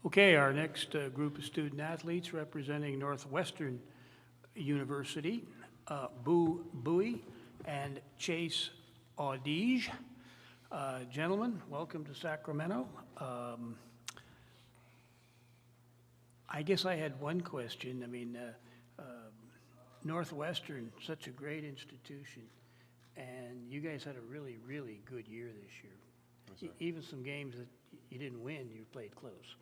Okay, our next group of student athletes representing Northwestern University, Bowie and Chase Audige. Gentlemen, welcome to Sacramento. I guess I had one question. I mean, Northwestern, such a great institution, and you guys had a really, really good year this year. Yes, Even some games that you didn't win, you played close.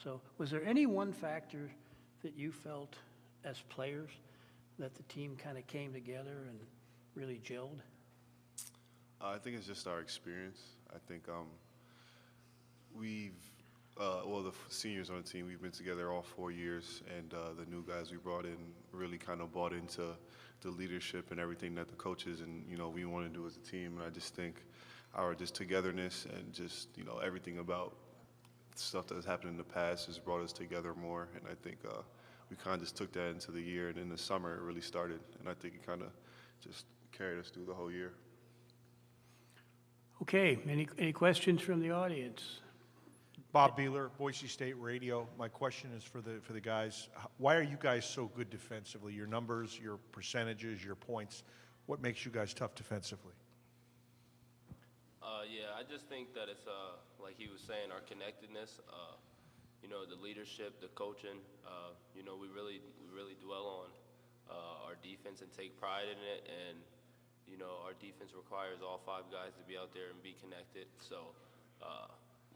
So was there any one factor that you felt as players that the team kind of came together and really gelled? I think it's just our experience. I think the seniors on the team, we've been together all 4 years, and the new guys we brought in really kind of bought into the leadership and everything that the coaches and, we want to do as a team. And I just think our just togetherness and just, everything about stuff that has happened in the past has brought us together more. And I think we kind of just took that into the year, and in the summer it really started. And I think it kind of just carried us through the whole year. Okay, any questions from the audience? Bob Beeler, Boise State Radio. My question is for the guys. Why are you guys so good defensively? Your numbers, your percentages, your points. What makes you guys tough defensively? Yeah, I just think that it's like he was saying, our connectedness. The leadership, the coaching. We really dwell on our defense and take pride in it. And our defense requires all 5 guys to be out there and be connected. So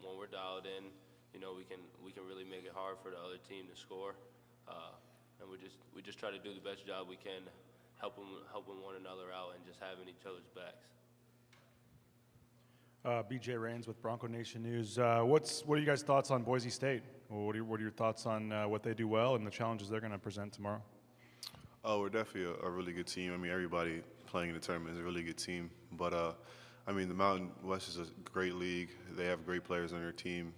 when we're dialed in, we can really make it hard for the other team to score. And we just try to do the best job we can, helping one another out and just having each other's backs. BJ Rains with Bronco Nation News. What are you guys' thoughts on Boise State? What are your thoughts on what they do well and the challenges they're going to present tomorrow? Oh, we're definitely a really good team. I mean, everybody playing in the tournament is a really good team. But, the Mountain West is a great league. They have great players on their team.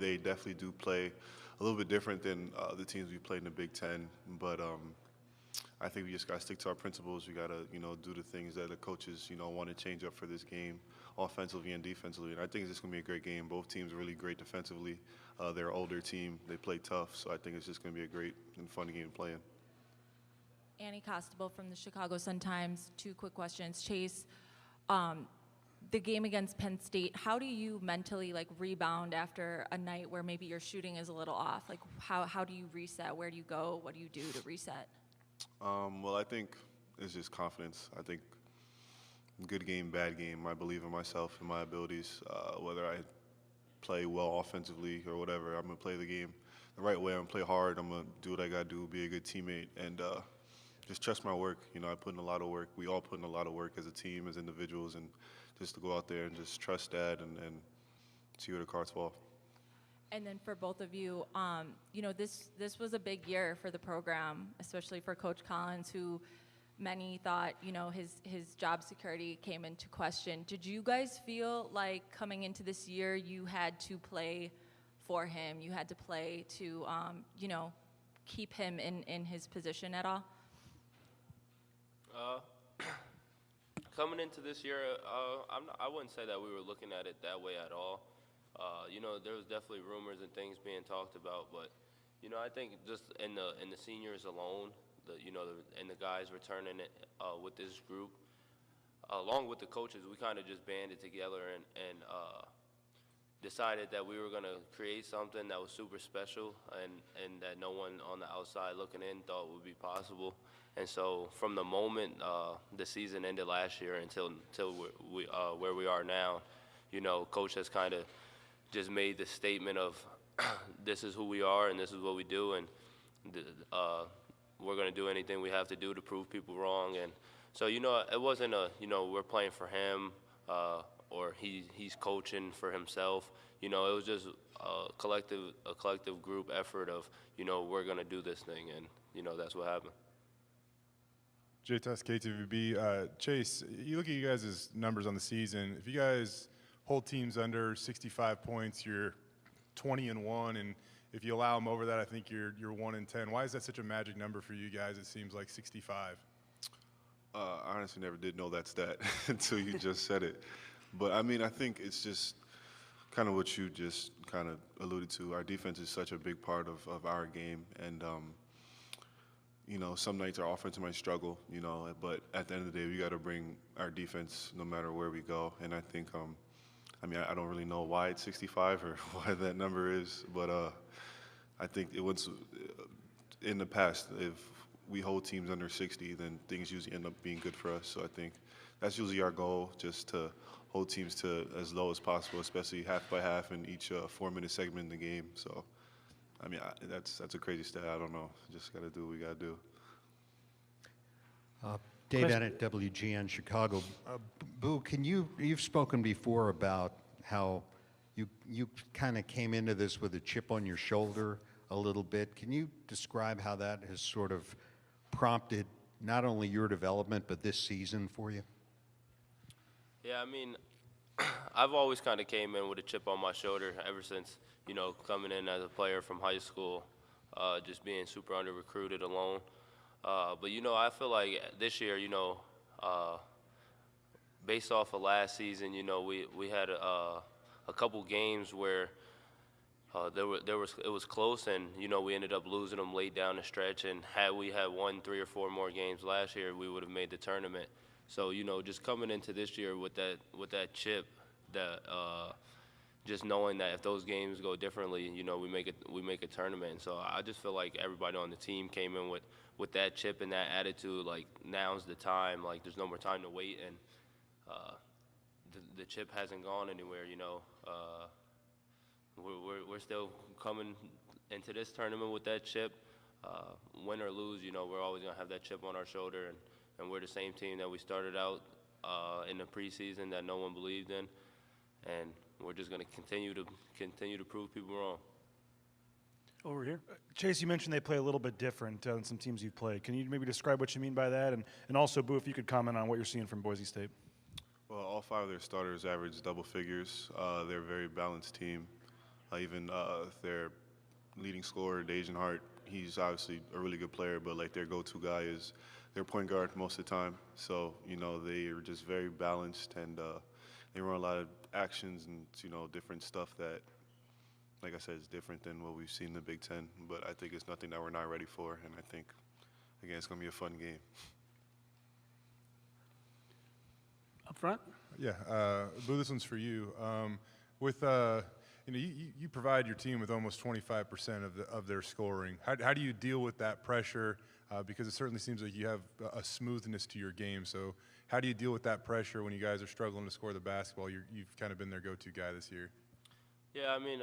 They definitely do play a little bit different than the teams we played in the Big Ten. But I think we just got to stick to our principles. We got to, do the things that the coaches, want to change up for this game, offensively and defensively. And I think it's just going to be a great game. Both teams are really great defensively. They're an older team. They play tough. So I think it's just going to be a great and fun game to play in. Annie Costable from the Chicago Sun-Times. 2 quick questions. Chase, the game against Penn State, how do you mentally rebound after a night where maybe your shooting is a little off? How do you reset? Where do you go? What do you do to reset? Well, I think it's just confidence. I think good game, bad game, I believe in myself and my abilities. Whether I play well offensively or whatever, I'm going to play the game the right way. I'm going to play hard. I'm going to do what I got to do, be a good teammate, and just trust my work. I put in a lot of work. We all put in a lot of work as a team, as individuals, and just to go out there and just trust that and see where the cards fall. And then for both of you, this was a big year for the program, especially for Coach Collins, who many thought, his job security came into question. Did you guys feel like coming into this year you had to play for him? You had to play to, keep him in his position at all? Coming into this year, I wouldn't say that we were looking at it that way at all. There was definitely rumors and things being talked about, but I think just in the seniors alone, and the guys returning it with this group, along with the coaches, we kind of just banded together and decided that we were going to create something that was super special and that no one on the outside looking in thought would be possible. And so from the moment the season ended last year until where we are now, Coach has kind of just made the statement of this is who we are and this is what we do, and we're going to do anything we have to do to prove people wrong. And so, it wasn't we're playing for him or he's coaching for himself. It was just a collective group effort of, we're going to do this thing, and, that's what happened. J-Test, KTVB. Chase, you look at you guys' numbers on the season. If you guys hold teams under 65 points, you're 20-1, and if you allow them over that, I think you're 1-10. Why is that such a magic number for you guys? It seems like 65. I honestly never did know that stat until you just said it. But I think it's just kind of what you just kind of alluded to. Our defense is such a big part of our game, and you know, some nights our offense might struggle, you know, but at the end of the day, we got to bring our defense no matter where we go. And I think, I mean, I don't really know why it's 65 or why that number is, but I think it was in the past, if we hold teams under 60, then things usually end up being good for us. So I think that's usually our goal, just to hold teams to as low as possible, especially half by half in each 4-minute segment in the game. So, I mean, that's a crazy stat. I don't know. Just got to do what we got to do. Dave Bennett, WGN Chicago. Boo, you've spoken before about how you kind of came into this with a chip on your shoulder a little bit. Can you describe how that has sort of prompted not only your development, but this season for you? Yeah, I mean, I've always kind of came in with a chip on my shoulder ever since, you know, coming in as a player from high school, just being super under-recruited alone. But, you know, I feel like this year, you know, based off of last season, you know, we had a couple games where it was close, and, you know, we ended up losing them late down the stretch. And had we had won 3 or 4 more games last year, we would have made the tournament. So, you know, just coming into this year with that chip, that just knowing that if those games go differently, you know, we make a tournament. So I just feel like everybody on the team came in with that chip and that attitude, like, now's the time, like, there's no more time to wait, and the chip hasn't gone anywhere, you know. We're still coming into this tournament with that chip. Win or lose, you know, we're always going to have that chip on our shoulder, and we're the same team that we started out in the preseason that no one believed in, and we're just going to continue to prove people wrong. Over here. Chase, you mentioned they play a little bit different than some teams you've played. Can you maybe describe what you mean by that? And also, Boo, if you could comment on what you're seeing from Boise State. Well, all 5 of their starters average double figures. They're a very balanced team. Even their leading scorer, Dajan Hart, he's obviously a really good player, but like their go-to guy is their point guard most of the time. So, you know, they are just very balanced, and they run a lot of actions and, you know, different stuff that, like I said, is different than what we've seen in the Big Ten. But I think it's nothing that we're not ready for, and I think, again, it's going to be a fun game. Up front. Yeah, Boo, this one's for you. You know, you provide your team with almost 25% of their scoring. How do you deal with that pressure? Because it certainly seems like you have a smoothness to your game. So how do you deal with that pressure when you guys are struggling to score the basketball? You've kind of been their go-to guy this year. Yeah, I mean,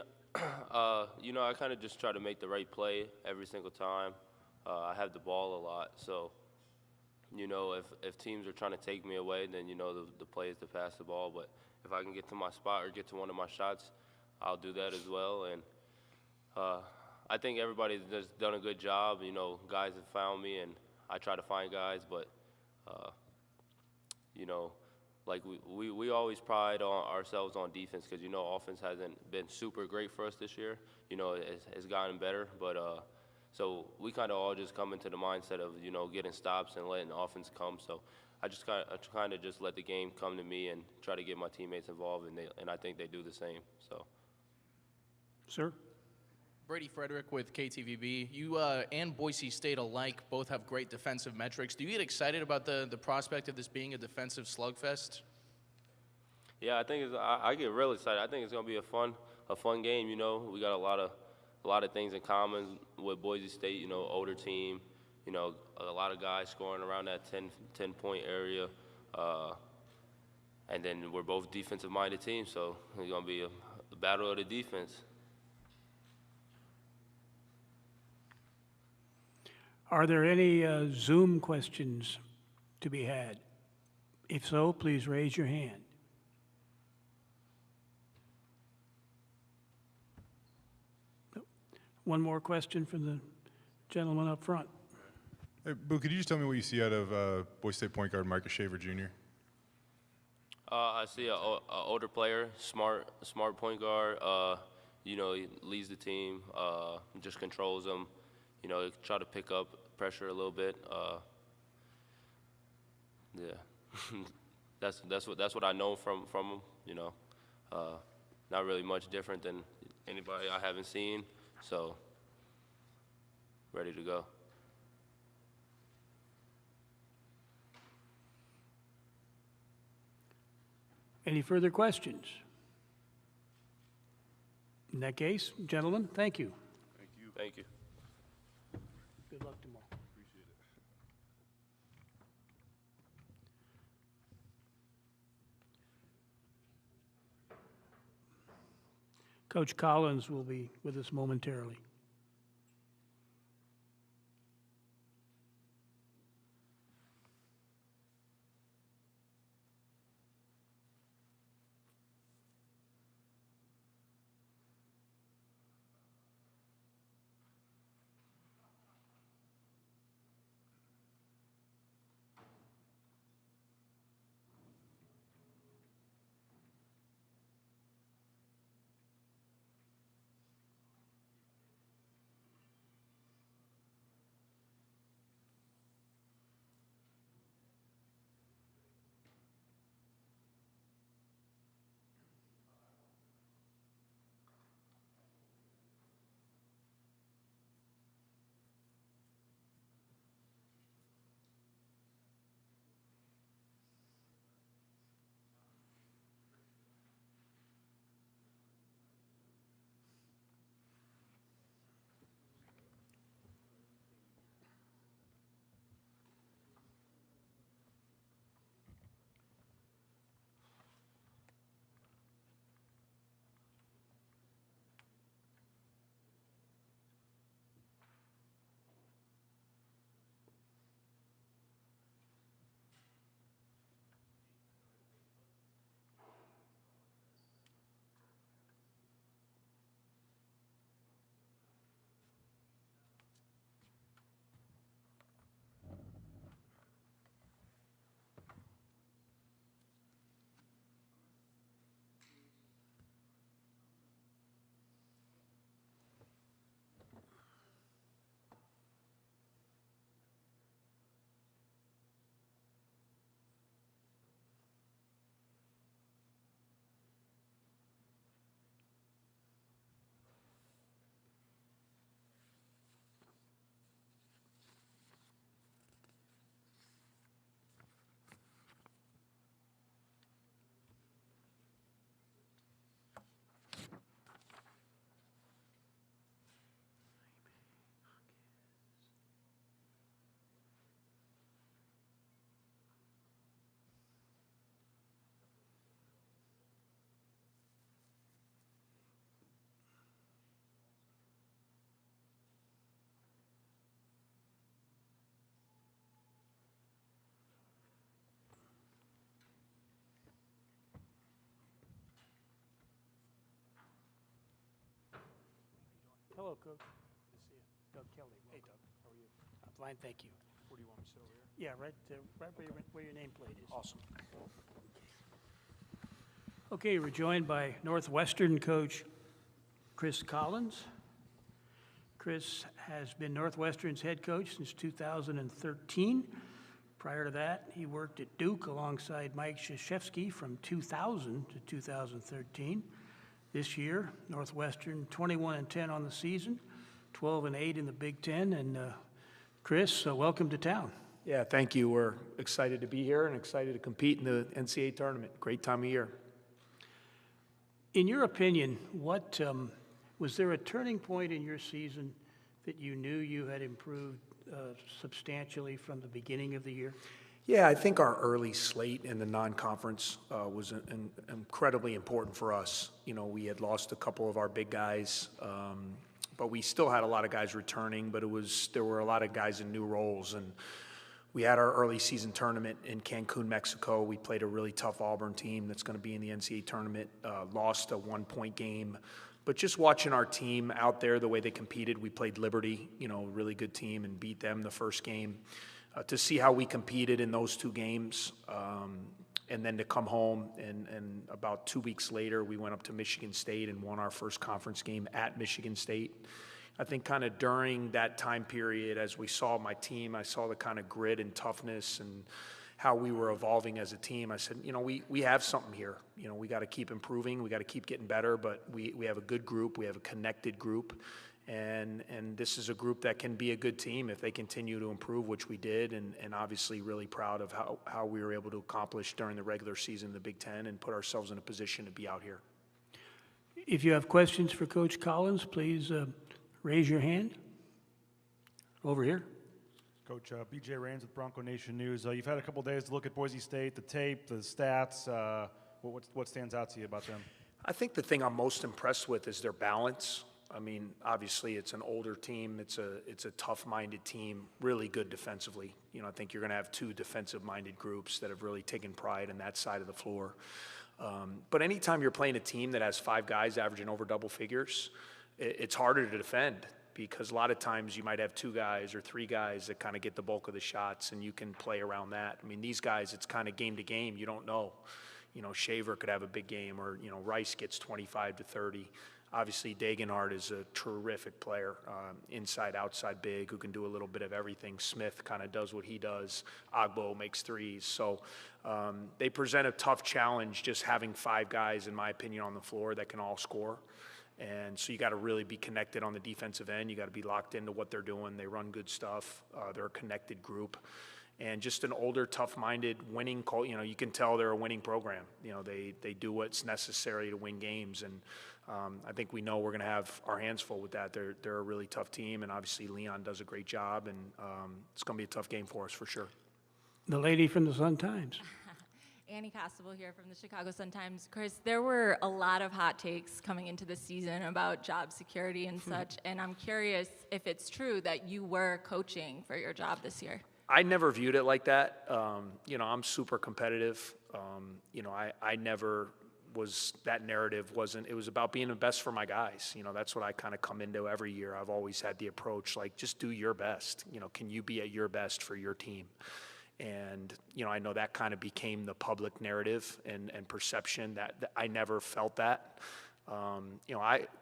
you know, I kind of just try to make the right play every single time. I have the ball a lot, so, you know, if teams are trying to take me away, then, you know, the play is to pass the ball. But if I can get to my spot or get to one of my shots, I'll do that as well. And I think everybody's just done a good job. You know, guys have found me, and I try to find guys. But, you know, like we always pride on ourselves on defense because, you know, offense hasn't been super great for us this year. You know, it's gotten better. But so we kind of all just come into the mindset of, you know, getting stops and letting offense come. So I just kind of just let the game come to me and try to get my teammates involved, and I think they do the same. So. Sir? Brady Frederick with KTVB. You and Boise State alike both have great defensive metrics. Do you get excited about the prospect of this being a defensive slugfest? Yeah, I think I get real excited. I think it's gonna be a fun game. You know, we got a lot of things in common with Boise State. You know, older team. You know, a lot of guys scoring around that 10-point area, and then we're both defensive-minded teams. So it's gonna be a battle of the defense. Are there any Zoom questions to be had? If so, please raise your hand. One more question from the gentleman up front. Hey, Boo, could you just tell me what you see out of Boise State point guard Marcus Shaver Jr.? I see an older player, smart point guard. You know, he leads the team, just controls them. You know, try to pick up pressure a little bit. Yeah, that's what I know from him. You know, not really much different than anybody I haven't seen. So, ready to go. Any further questions? In that case, gentlemen, thank you. Thank you. Good luck tomorrow. Coach Collins will be with us momentarily. Hello, Coach. Good to see you. Doug Kelly. Hey, Doug. How are you? I'm fine, thank you. Where do you want me to sit over here? Yeah, right where your nameplate is. Awesome. Okay, we're joined by Northwestern coach Chris Collins. Chris has been Northwestern's head coach since 2013. Prior to that, he worked at Duke alongside Mike Krzyzewski from 2000 to 2013. This year, Northwestern 21-10 on the season, 12-8 in the Big Ten. And Chris, welcome to town. Yeah, thank you. We're excited to be here and excited to compete in the NCAA tournament. Great time of year. In your opinion, what was there a turning point in your season that you knew you had improved substantially from the beginning of the year? Yeah, I think our early slate in the non-conference was incredibly important for us. You know, we had lost a couple of our big guys, but we still had a lot of guys returning, but there were a lot of guys in new roles. And we had our early season tournament in Cancun, Mexico. We played a really tough Auburn team that's going to be in the NCAA tournament, lost a 1-point game. But just watching our team out there, the way they competed, we played Liberty, you know, a really good team, and beat them the first game. To see how we competed in those two games, and then to come home, and about 2 weeks later, we went up to Michigan State and won our first conference game at Michigan State. I think kind of during that time period, as we saw my team, I saw the kind of grit and toughness and how we were evolving as a team. I said, we have something here. We got to keep improving. We got to keep getting better, but we have a good group. We have a connected group. And this is a group that can be a good team if they continue to improve, which we did, and obviously really proud of how we were able to accomplish during the regular season in the Big Ten and put ourselves in a position to be out here. If you have questions for Coach Collins, please raise your hand. Over here. Coach, BJ Rains with Bronco Nation News. You've had a couple days to look at Boise State, the tape, the stats. What stands out to you about them? I think the thing I'm most impressed with is their balance. I mean, obviously it's an older team. It's a tough-minded team, really good defensively. I think you're going to have two defensive-minded groups that have really taken pride in that side of the floor. But anytime you're playing a team that has 5 guys averaging over double figures, it's harder to defend because a lot of times you might have 2 guys or 3 guys that kind of get the bulk of the shots, and you can play around that. I mean, these guys, it's kind of game to game. You don't know. Shaver could have a big game, or, Rice gets 25 to 30. Obviously, Degenhardt is a terrific player, inside, outside big, who can do a little bit of everything. Smith kind of does what he does. Agbo makes threes. So they present a tough challenge just having 5 guys, in my opinion, on the floor that can all score. And so you got to really be connected on the defensive end. You got to be locked into what they're doing. They run good stuff. They're a connected group. And just an older, tough-minded, winning, you can tell they're a winning program. They do what's necessary to win games. And I think we know we're going to have our hands full with that. They're a really tough team, and obviously Leon does a great job, and it's going to be a tough game for us for sure. The lady from the Sun-Times. Annie Costable here from the Chicago Sun-Times. Chris, there were a lot of hot takes coming into the season about job security and such, and I'm curious if it's true that you were coaching for your job this year. I never viewed it like that. I'm super competitive. I never was, that narrative wasn't, it was about being the best for my guys. That's what I kind of come into every year. I've always had the approach, like, just do your best. Can you be at your best for your team? And, I know that kind of became the public narrative and perception that I never felt that.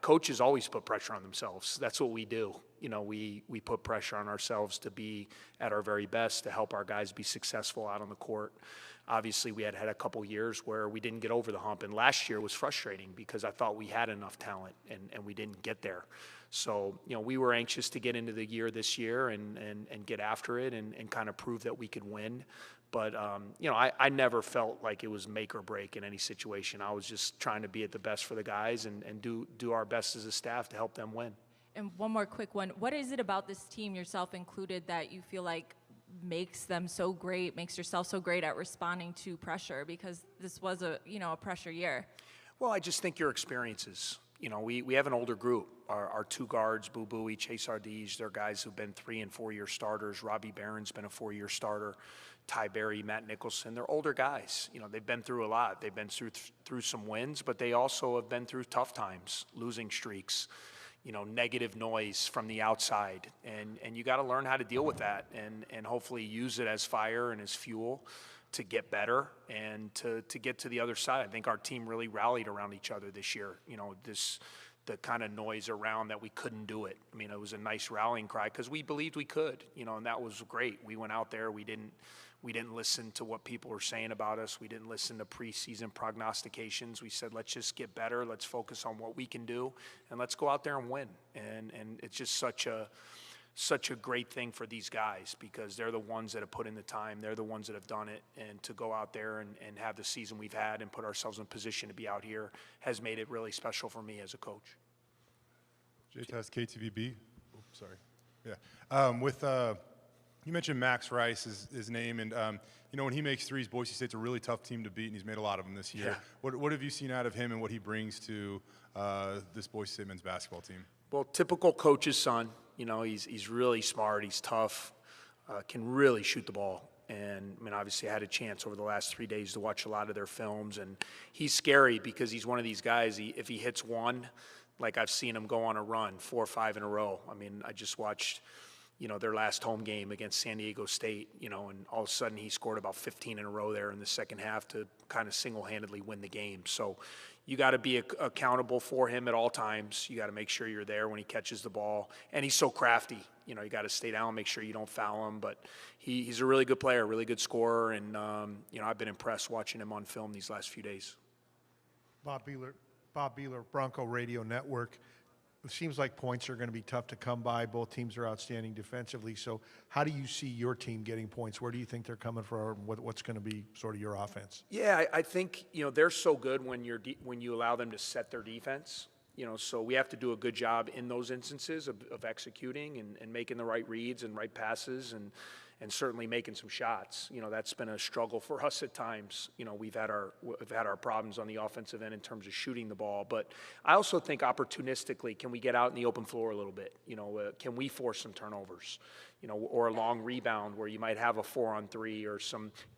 Coaches always put pressure on themselves. That's what we do. We put pressure on ourselves to be at our very best, to help our guys be successful out on the court. Obviously, we had a couple years where we didn't get over the hump, and last year was frustrating because I thought we had enough talent, and we didn't get there. So, we were anxious to get into the year this year and get after it and kind of prove that we could win. But, I never felt like it was make or break in any situation. I was just trying to be at the best for the guys and do our best as a staff to help them win. And one more quick one. What is it about this team, yourself included, that you feel like makes them so great, makes yourself so great at responding to pressure? Because this was a pressure year. Well, I just think your experiences. We have an older group. Our 2 guards, Buie, Chase Audige, they're guys who've been 3- and 4-year starters. Robbie Barron's been a 4-year starter. Ty Berry, Matt Nicholson, they're older guys. They've been through a lot. They've been through some wins, but they also have been through tough times, losing streaks, negative noise from the outside. And you got to learn how to deal with that and hopefully use it as fire and as fuel to get better and to get to the other side. I think our team really rallied around each other this year. The kind of noise around that we couldn't do it. I mean, it was a nice rallying cry because we believed we could, and that was great. We went out there. We didn't listen to what people were saying about us. We didn't listen to preseason prognostications. We said, let's just get better. Let's focus on what we can do, and let's go out there and win. And it's just such a great thing for these guys because they're the ones that have put in the time. They're the ones that have done it. And to go out there and have the season we've had and put ourselves in a position to be out here has made it really special for me as a coach. J-Test, KTVB. Oops, sorry. Yeah. You mentioned Max Rice, his name, and when he makes threes, Boise State's a really tough team to beat, and he's made a lot of them this year. Yeah. What have you seen out of him and what he brings to this Boise State men's basketball team? Well, typical coach's son. He's really smart. He's tough. Can really shoot the ball. And I mean, obviously, I had a chance over the last 3 days to watch a lot of their films, and he's scary because he's one of these guys. If he hits one, like I've seen him go on a run 4 or 5 in a row. I mean, I just watched their last home game against San Diego State, and all of a sudden he scored about 15 in a row there in the second half to kind of single-handedly win the game. So, you got to be accountable for him at all times. You got to make sure you're there when he catches the ball. And he's so crafty. You know, you got to stay down, make sure you don't foul him. But he's a really good player, really good scorer. And, you know, I've been impressed watching him on film these last few days. Bob Beeler, Bronco Radio Network. It seems like points are going to be tough to come by. Both teams are outstanding defensively. So how do you see your team getting points? Where do you think they're coming from? What's going to be sort of your offense? Yeah, I think, you know, they're so good when you allow them to set their defense. You know, so we have to do a good job in those instances of executing and making the right reads and right passes and certainly making some shots. You know, that's been a struggle for us at times. You know, we've had our problems on the offensive end in terms of shooting the ball. But I also think opportunistically, can we get out in the open floor a little bit? You know, can we force some turnovers? You know, or a long rebound where you might have a 4-on-3 or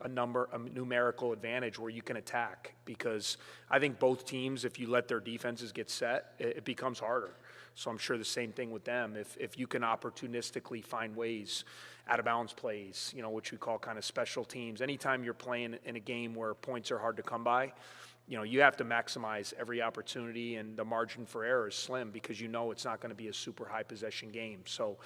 a numerical advantage where you can attack. Because I think both teams, if you let their defenses get set, it becomes harder. So I'm sure the same thing with them. If you can opportunistically find ways, out of bounds plays, you know, which we call kind of special teams. Anytime you're playing in a game where points are hard to come by, you know, you have to maximize every opportunity, and the margin for error is slim because you know it's not going to be a super high possession game. So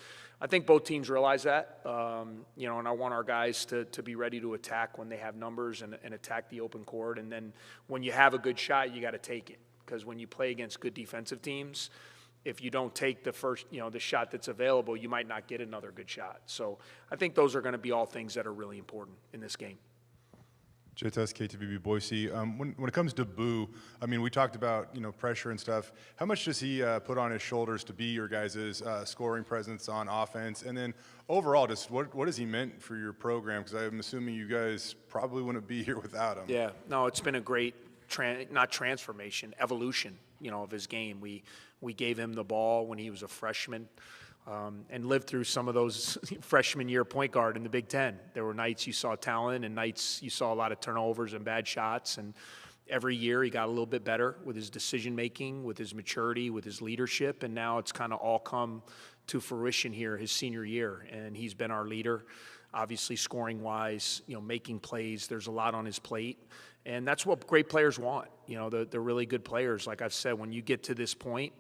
I think both teams realize that, you know, and I want our guys to be ready to attack when they have numbers and attack the open court. And then when you have a good shot, you got to take it, because when you play against good defensive teams, if you don't take the first, you know, the shot that's available, you might not get another good shot. So I think those are going to be all things that are really important in this game. JTS, KTVB Boise. When it comes to Boo, I mean, we talked about, you know, pressure and stuff. How much does he put on his shoulders to be your guys' scoring presence on offense? And then overall, just what has he meant for your program? Because I'm assuming you guys probably wouldn't be here without him. Yeah, no, it's been a great, not transformation, evolution, you know, of his game. We gave him the ball when he was a freshman. And lived through some of those freshman year point guard in the Big Ten. There were nights you saw talent and nights you saw a lot of turnovers and bad shots. And every year he got a little bit better with his decision making, with his maturity, with his leadership. And now it's kind of all come to fruition here his senior year. And he's been our leader, obviously scoring wise, you know, making plays. There's a lot on his plate. And that's what great players want. You know, the really good players, like I've said, when you get to this point,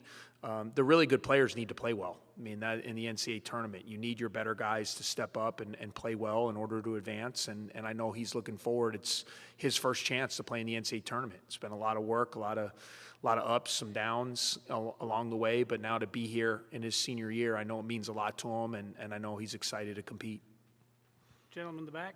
the really good players need to play well. I mean, that in the NCAA tournament, you need your better guys to step up and play well in order to advance. And I know he's looking forward. It's his first chance to play in the NCAA tournament. It's been a lot of work, a lot of ups, some downs along the way. But now to be here in his senior year, I know it means a lot to him, and I know he's excited to compete. Gentleman in the back.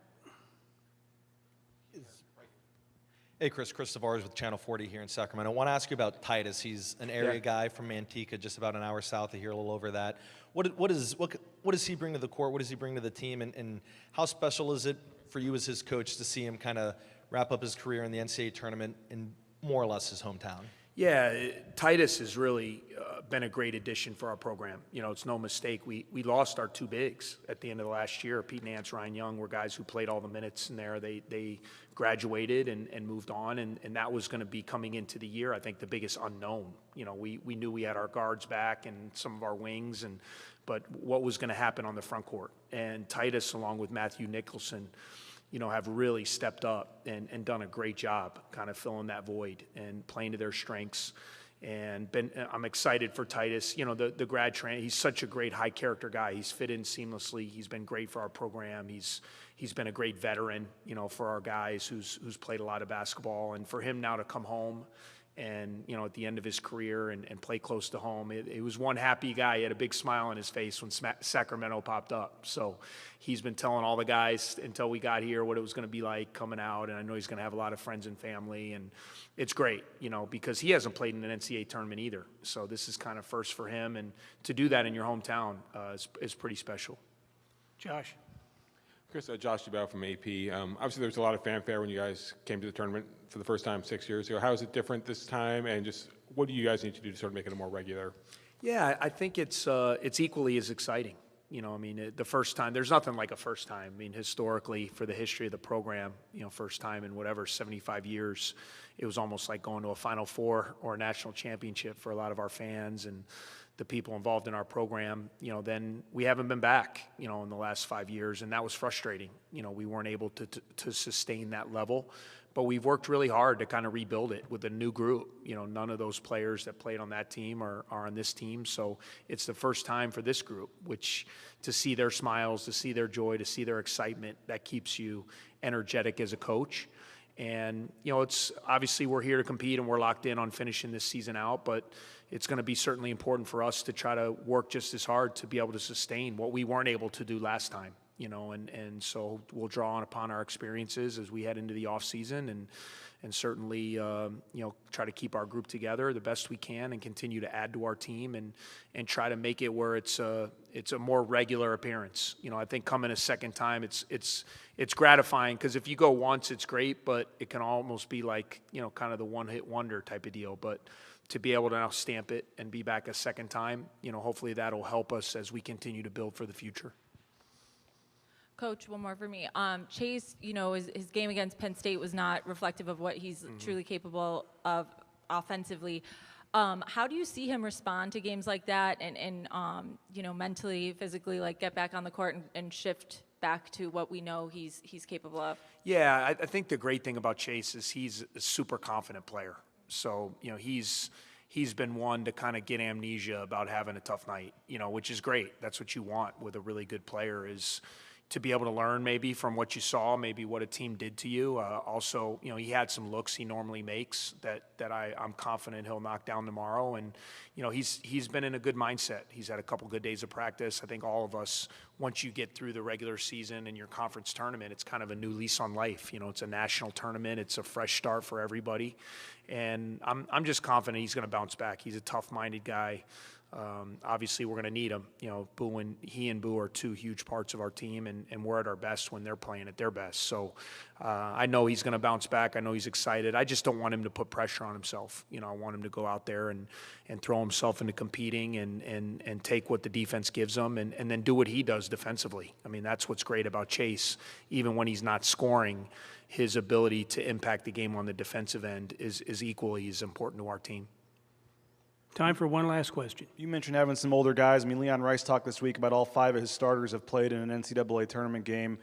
Hey, Chris Tavares with Channel 40 here in Sacramento. I want to ask you about Titus. He's an area guy from Manteca, just about an hour south of here, a little over that. What does he bring to the court? What does he bring to the team? And how special is it for you as his coach to see him kind of wrap up his career in the NCAA tournament in more or less his hometown? Yeah, Titus has really been a great addition for our program. You know, it's no mistake. We lost our two bigs at the end of the last year. Pete Nance, Ryan Young were guys who played all the minutes in there. They graduated and moved on, and that was going to be coming into the year, I think, the biggest unknown. You know, we knew we had our guards back and some of our wings, but what was going to happen on the front court? And Titus, along with Matthew Nicholson, you know, have really stepped up and done a great job kind of filling that void and playing to their strengths. And I'm excited for Titus. You know, the grad train, he's such a great high character guy. He's fit in seamlessly. He's been great for our program. He's been a great veteran, you know, for our guys who's played a lot of basketball. And for him now to come home and, you know, at the end of his career and play close to home, it was one happy guy. He had a big smile on his face when Sacramento popped up. So he's been telling all the guys until we got here what it was going to be like coming out, and I know he's going to have a lot of friends and family, and it's great, you know, because he hasn't played in an NCAA tournament either. So this is kind of first for him, and to do that in your hometown is pretty special. Josh. Chris, Josh Dubow from AP. Obviously, there was a lot of fanfare when you guys came to the tournament for the first time 6 years ago. How is it different this time, and just what do you guys need to do to sort of make it a more regular? Yeah, I think it's equally as exciting. You know, I mean, the first time, there's nothing like a first time. I mean, historically, for the history of the program, you know, first time in whatever, 75 years, it was almost like going to a Final Four or a national championship for a lot of our fans and the people involved in our program. You know, then we haven't been back, you know, in the last 5 years, and that was frustrating. You know, we weren't able to sustain that level. But we've worked really hard to kind of rebuild it with a new group. You know, none of those players that played on that team are on this team. So it's the first time for this group, which to see their smiles, to see their joy, to see their excitement, that keeps you energetic as a coach. And, you know, it's obviously we're here to compete and we're locked in on finishing this season out, but it's going to be certainly important for us to try to work just as hard to be able to sustain what we weren't able to do last time, you know, and so we'll draw on upon our experiences as we head into the off season and certainly, you know, try to keep our group together the best we can and continue to add to our team and try to make it where it's a more regular appearance. You know, I think coming a second time, it's gratifying because if you go once, it's great, but it can almost be like, you know, kind of the one-hit wonder type of deal. But to be able to now stamp it and be back a second time, you know, hopefully that'll help us as we continue to build for the future. Coach, one more for me. Chase, you know, his game against Penn State was not reflective of what he's truly capable of offensively. How do you see him respond to games like that and you know, mentally, physically, like get back on the court and shift back to what we know he's capable of? Yeah, I think the great thing about Chase is he's a super confident player. So, you know, he's been one to kind of get amnesia about having a tough night, you know, which is great. That's what you want with a really good player is to be able to learn maybe from what you saw, maybe what a team did to you. Also, you know, he had some looks he normally makes that I'm confident he'll knock down tomorrow. And, you know, he's been in a good mindset. He's had a couple good days of practice. I think all of us, once you get through the regular season and your conference tournament, it's kind of a new lease on life. You know, it's a national tournament. It's a fresh start for everybody. And I'm just confident he's going to bounce back. He's a tough-minded guy. Obviously, we're going to need him. You know, he and Buie are two huge parts of our team, and we're at our best when they're playing at their best. So I know he's going to bounce back. I know he's excited. I just don't want him to put pressure on himself. You know, I want him to go out there and throw himself into competing and take what the defense gives him and then do what he does defensively. I mean, that's what's great about Chase. Even when he's not scoring, his ability to impact the game on the defensive end is equally as important to our team. Time for one last question. You mentioned having some older guys. I mean, Leon Rice talked this week about all 5 of his starters have played in an NCAA tournament game.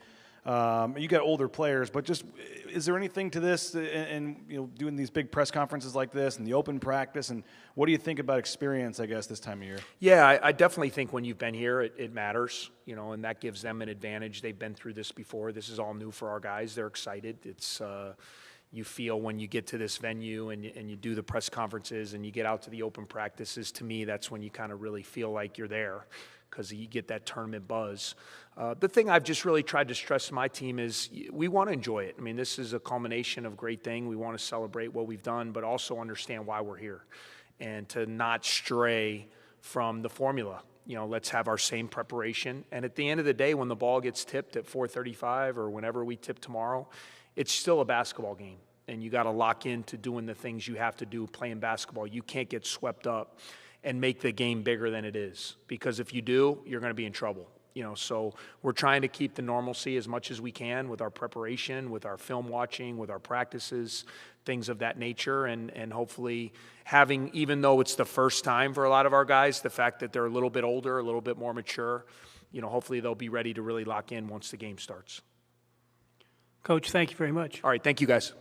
You got older players, but just is there anything to this and you know, doing these big press conferences like this and the open practice, and what do you think about experience, I guess, this time of year? Yeah, I definitely think when you've been here, it matters, you know, and that gives them an advantage. They've been through this before. This is all new for our guys. They're excited. It's you feel when you get to this venue and you do the press conferences and you get out to the open practices, to me, that's when you kind of really feel like you're there because you get that tournament buzz. The thing I've just really tried to stress to my team is we want to enjoy it. I mean, this is a culmination of great thing. We want to celebrate what we've done, but also understand why we're here and to not stray from the formula. You know, let's have our same preparation. And at the end of the day, when the ball gets tipped at 4:35 or whenever we tip tomorrow, it's still a basketball game, and you got to lock into doing the things you have to do playing basketball. You can't get swept up and make the game bigger than it is, because if you do, you're going to be in trouble. You know, so we're trying to keep the normalcy as much as we can with our preparation, with our film watching, with our practices, things of that nature, and hopefully having, even though it's the first time for a lot of our guys, the fact that they're a little bit older, a little bit more mature, you know, hopefully they'll be ready to really lock in once the game starts. Coach, thank you very much. All right, thank you guys.